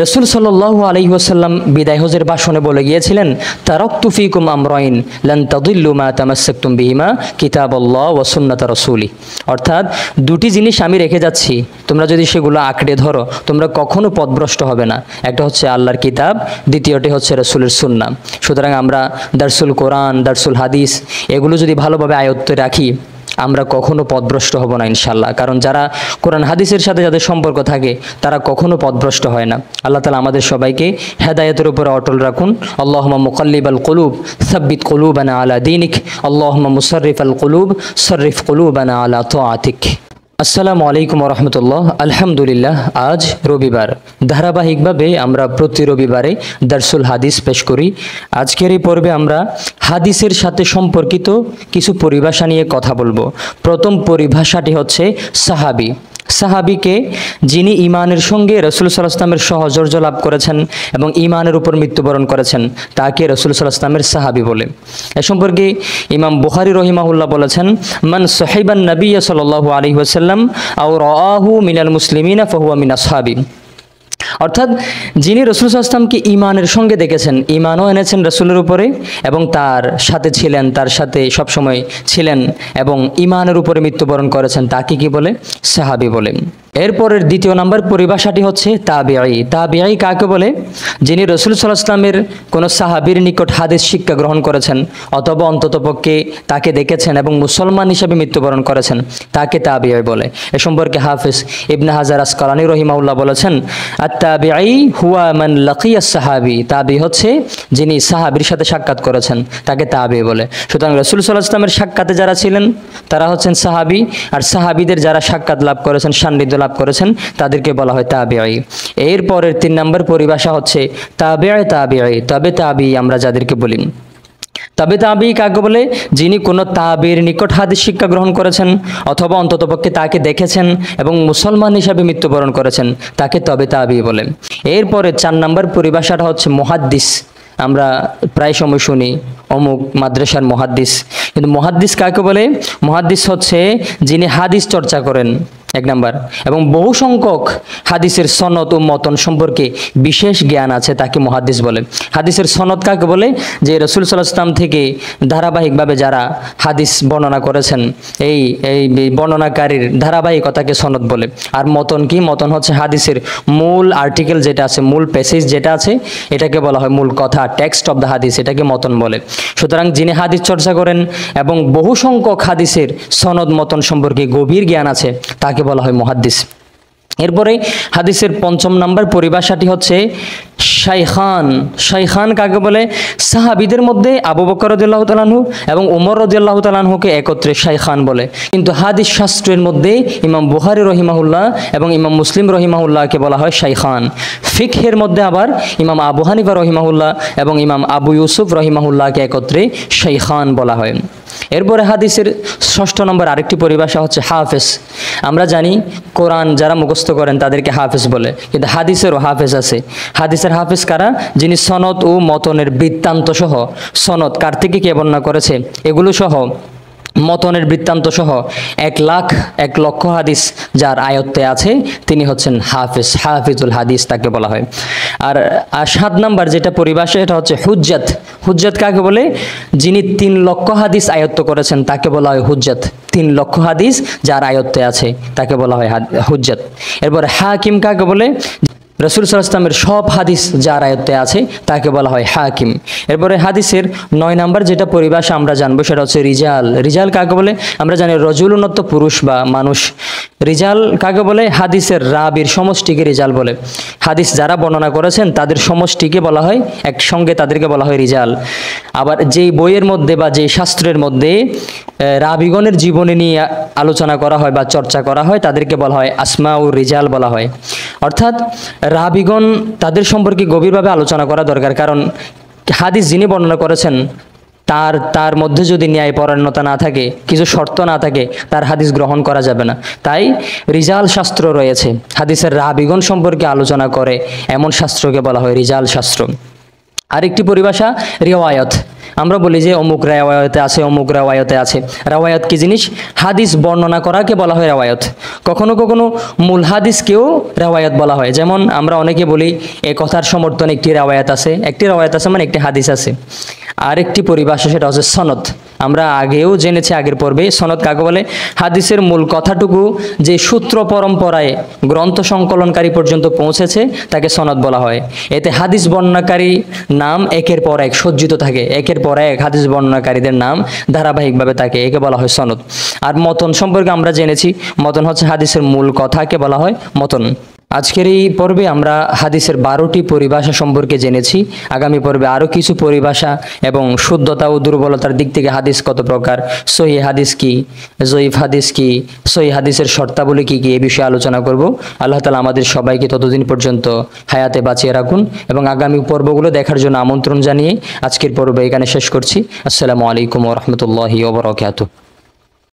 রাসূল সাল্লাল্লাহু আলাইহি ওয়াসাল্লাম বিদায় হজের ভাষণে বলে গিয়েছিলেন, তারাকতু ফিকুম আমরাইন লান তাদিল্লু মা তামাসসাকতুম বিহিমা কিতাবাল্লাহ ওয়া সুন্নাত রাসূলি। অর্থাৎ দুটি জিনিস আমি রেখে যাচ্ছি, তোমরা যদি সেগুলো আঁকড়ে ধরো তোমরা কখনো পথভ্রষ্ট হবে না। একটা হচ্ছে আল্লাহর কিতাব, দ্বিতীয়টি হচ্ছে রাসূলের সুন্নাহ। সুতরাং আমরা দারসুল কোরআন, দারসুল হাদিস এগুলো যদি ভালোভাবে আয়ত্তে রাখি আমরা কখনো পথভ্রষ্ট হব না ইনশাল্লাহ। কারণ যারা কোরআন হাদিসের সাথে যাদের সম্পর্ক থাকে তারা কখনো পথভ্রষ্ট হয় না। আল্লাহ তাআলা আমাদের সবাইকে হেদায়েতের উপরে অটল রাখুন। আল্লাহুম্মা মুকাল্লিবাল কুলুব সাব্বিত কুলুবানা আলা দীনিক, আল্লাহুম্মা মুসাররিফাল কুলুব সাররিফ কুলুবানা আলা তাআতিক। আসসালামু আলাইকুম ওয়া রাহমাতুল্লাহ। আলহামদুলিল্লাহ, আজ রবিবার। ধারাবাহিকভাবে আমরা প্রতি রবিবারে দারসুল হাদিস পেশ করি। আজকের এই পর্বে আমরা হাদিসের সাথে সম্পর্কিত কিছু পরিভাষা নিয়ে কথা বলবো। প্রথম পরিভাষাটি হচ্ছে সাহাবী। সাহাবীকে যিনি ঈমানের সঙ্গে রাসূল সাল্লাল্লাহু আলাইহি ওয়াসাল্লামের সহচর্য লাভ করেছেন এবং ঈমানের উপর মৃত্যুবরণ করেছেন তাকে রাসূল সাল্লাল্লাহু আলাইহি ওয়াসাল্লামের সাহাবী বলে। এ সম্পর্কে ইমাম বুখারী রাহিমাহুল্লাহ বলেছেন, মান সাহিবান নবিয়্য সাল্লাল্লাহু আলাইহি ওয়াসাল্লাম আও রাআহু মিনাল মুসলিমিনা ফাহুয়া মিন আসহাবি। অর্থাৎ যিনি রাসূল সাল্লাল্লাহু আলাইহি ওয়াসাল্লামকে ঈমানের সঙ্গে দেখেছেন, ঈমানও এনেছেন রাসূলের উপরে এবং তার সাথে ছিলেন, তার সাথে সবসময় ছিলেন এবং ঈমানের উপরে মৃত্যুবরণ করেছেন তাকে কি বলে? সাহাবী বলে। এরপরের দ্বিতীয় নম্বর পরিভাষাটি হচ্ছে তাবিঈ। তাবিঈ কাকে বলে? যিনি রাসূল সাল্লাল্লাহু আলাইহি ওয়াসাল্লামের কোনো সাহাবীর নিকট হাদিস শিক্ষা গ্রহণ করেছেন অথবা অন্ততপক্ষে তাকে দেখেছেন এবং মুসলমান হিসেবে মৃত্যুবরণ করেছেন তাকে তাবিঈ বলে। এ সম্পর্কে হাফেজ ইবনে হাজার আসকালানী রাহিমাহুল্লাহ বলেছেন, আত-তাবিঈ হুয়া মান লাকিয়াস সাহাবী। তাবিঈ হচ্ছে যিনি সাহাবীর সাথে সাক্ষাৎ করেছেন তাকে তাবিঈ বলে। সুতরাং রাসূল সাল্লাল্লাহু আলাইহি ওয়াসাল্লামের সাক্ষাতে যারা ছিলেন তারা হচ্ছেন সাহাবী, আর সাহাবীদের যারা সাক্ষাৎ লাভ করেছেন, সান্নিধ্য লাভ করেছেন তাদেরকে বলা হয় তাবিঈ। এরপরের 3 নম্বর পরিভাষা হচ্ছে তাবিঈ। তাবিঈ তবে তাবিঈ আমরা যাদেরকে বলি। তবে তাবিঈ কাকে বলে? যিনি কোনো তাবিঈর নিকট হাদিস শিক্ষা গ্রহণ করেছেন অথবা অন্ততপক্ষে তাকে দেখেছেন এবং মুসলমান হিসাবে মৃত্যুবরণ করেছেন তাকে তবে তাবিঈ বলে। এরপরে 4 নম্বর পরিভাষাটা হচ্ছে মুহাদ্দিস। আমরা প্রায় সময় শুনি অমুক মাদ্রাসার মুহাদ্দিস, কিন্তু মুহাদ্দিস কাকে বলে? মুহাদ্দিস হচ্ছে যিনি হাদিস চর্চা করেন 1 নম্বর এবং বহু সংখ্যক হাদিসের সনদ ও মতন সম্পর্কে বিশেষ জ্ঞান আছে তাকে মুহাদ্দিস বলে। হাদিসের সনদ কাকে বলে? যে রাসূল সাল্লাল্লাহু আলাইহি ওয়াসাল্লাম থেকে ধারাবাহিকভাবে যারা হাদিস বর্ণনা করেছেন এই বর্ণনাকারীর ধারাবাহিকতাকে সনদ বলে। আর মতন কি? মতন হচ্ছে হাদিসের মূল আর্টিকেল যেটা আছে, মূল প্যাসেজ যেটা আছে এটাকে বলা হয় মূল কথা, টেক্সট অফ দ্য হাদিস, এটাকে মতন বলে। সুতরাং যিনি হাদিস চর্চা করেন এবং বহু সংখ্যক হাদিসের সনদ মতন সম্পর্কে গভীর জ্ঞান আছে তাকে বলা হয় মুহাদ্দিস। এরপরে হাদিসের 5 নম্বর পরিভাষাটি হচ্ছে শাইখান। শাইখান কাকে বলে? সাহাবীদের মধ্যে আবু বকর রাদিয়াল্লাহু তাআলা আনহু এবং ওমর রাদিয়াল্লাহু তাআলা আনহুকে একত্রে শাইখান বলে। কিন্তু হাদিস শাস্ত্রের মধ্যে ইমাম বুখারী রহিমাহুল্লাহ এবং ইমাম মুসলিম রহিমাহুল্লাহকে বলা হয় শাইখান। ফিকহের মধ্যে আবার ইমাম আবু হানিফা রহিমাহুল্লাহ এবং ইমাম আবু ইউসুফ রহিমাহুল্লাহকে একত্রে শাইখান বলা হয়। এরপরে হাদিসের 6 নম্বর আরেকটি পরিভাষা হচ্ছে হাফেজ। আমরা জানি কোরআন যারা মুখস্থ করেন তাদেরকে হাফেজ বলে, কিন্তু হাদিসেরও হাফেজ আছে। হাদিসের হাফেজ কারা? যিনি সনদ ও মতনের বৃত্তান্ত সহ, সনদ কার থেকে কে বর্ণনা করেছে এগুলো সহ, মতনের বৃত্তান্ত সহ 1 লক্ষ হাদিস যার আয়ত্তে আছে তিনি হচ্ছেন হাফেজ, হাফিজুল হাদিস তাকে বলা হয়। আর 7 নম্বর যেটা পরিভাষা এটা হচ্ছে হুজ্জাত। হুজ্জাত কাকে বলে? যিনি 3 লক্ষ হাদিস আয়ত্ত করেছেন তাকে বলা হয় হুজ্জাত। 3 লক্ষ হাদিস যার আয়ত্তে আছে তাকে বলা হয় হুজ্জাত। এরপরে হাকিম কাকে বলে? রাসূল সাল্লাল্লাহু আলাইহি ওয়াসাল্লামের সব হাদিস যার আয়ত্তে আছে তাকে বলা হয় হাকিম। এরপরে হাদিসের 9 নম্বর যেটা পরিভাষা আমরা জানবো সেটা হচ্ছে রিজাল। রিজাল কাকে বলে? আমরা জানি রজুলুন অর্থ পুরুষ বা মানুষ। রিজাল কাকে বলে? হাদিসের রাবির সমষ্টিকে রিজাল বলে। হাদিস যারা বর্ণনা করেছেন তাদের সমষ্টিকে বলা হয়, একসঙ্গে তাদেরকে বলা হয় রিজাল। আবার যেই বইয়ের মধ্যে বা যেই শাস্ত্রের মধ্যে রাবিগণের জীবনী নিয়ে আলোচনা করা হয় বা চর্চা করা হয় তাদেরকে বলা হয় আসমাউর রিজাল বলা হয়। অর্থাৎ রাবিগণ তাদের সম্পর্কে গভীরভাবে আলোচনা করা দরকার, কারণ হাদিস যিনি বর্ণনা করেছেন তার মধ্যে যদি ন্যায়পরায়ণতা না থাকে, কিছু শর্ত না থাকে, তার হাদিস গ্রহণ করা যাবে না। তাই রিজাল শাস্ত্র রয়েছে, হাদিসের রাবিগণ সম্পর্কে আলোচনা করে এমন শাস্ত্রকে বলা হয় রিজাল শাস্ত্র। আরেকটি পরিভাষা রিওয়ায়াত। আমরা বলি যে অমুক রাওয়ায়াতে আছে, অমুক রাওয়ায়াতে আছে। রাওয়ায়াত কি জিনিস? হাদিস বর্ণনা করাকে বলা হয় রাওয়ায়াত। কখনো কখনো মূল হাদিসকেও রাওয়ায়াত বলা হয়। যেমন আমরা অনেকে বলি এই কথার সমর্থনে একটি রাওয়ায়াত আছে, একটি রাওয়ায়াত আছে মানে একটি হাদিস আছে। আরেকটি পরিভাষা সেটা হচ্ছে সনদ। আমরা আগেও জেনেছি আগের পর্বে, সনদ কাকে বলে? হাদিসের মূল কথাটুকু যে সূত্র পরম্পরায় গ্রন্থ সংকলনকারী পর্যন্ত পৌঁছেছে তাকে সনদ বলা হয়। এতে হাদিস বর্ণনাকারী নাম একের পর এক সজ্জিত থাকে, একের পর এক হাদিস বর্ণনাকারীদের নাম ধারাবাহিকভাবে থাকে, একে বলা হয় সনদ। আর মতন সম্পর্কে আমরা জেনেছি, মতন হচ্ছে হাদিসের মূল কথাকে বলা হয় মতন। আজকের এই পর্বে আমরা হাদিসের 12টি পরিভাষা সম্পর্কে জেনেছি। আগামী পর্বে আরও কিছু পরিভাষা এবং শুদ্ধতা ও দুর্বলতার দিক থেকে হাদিস কত প্রকার, সহিহ হাদিস কি, জয়ীফ হাদিস কি, সহিহ হাদিসের শর্তাবলী কি কি, এ বিষয়ে আলোচনা করব। আল্লাহ তাআলা আমাদের সবাইকে ততদিন পর্যন্ত হায়াতে বাঁচিয়ে রাখুন এবং আগামী পর্বগুলো দেখার জন্য আমন্ত্রণ জানিয়ে আজকের পর্ব এখানে শেষ করছি। আসসালামু আলাইকুম ওয়া রাহমাতুল্লাহি ওয়া বারাকাতুহু।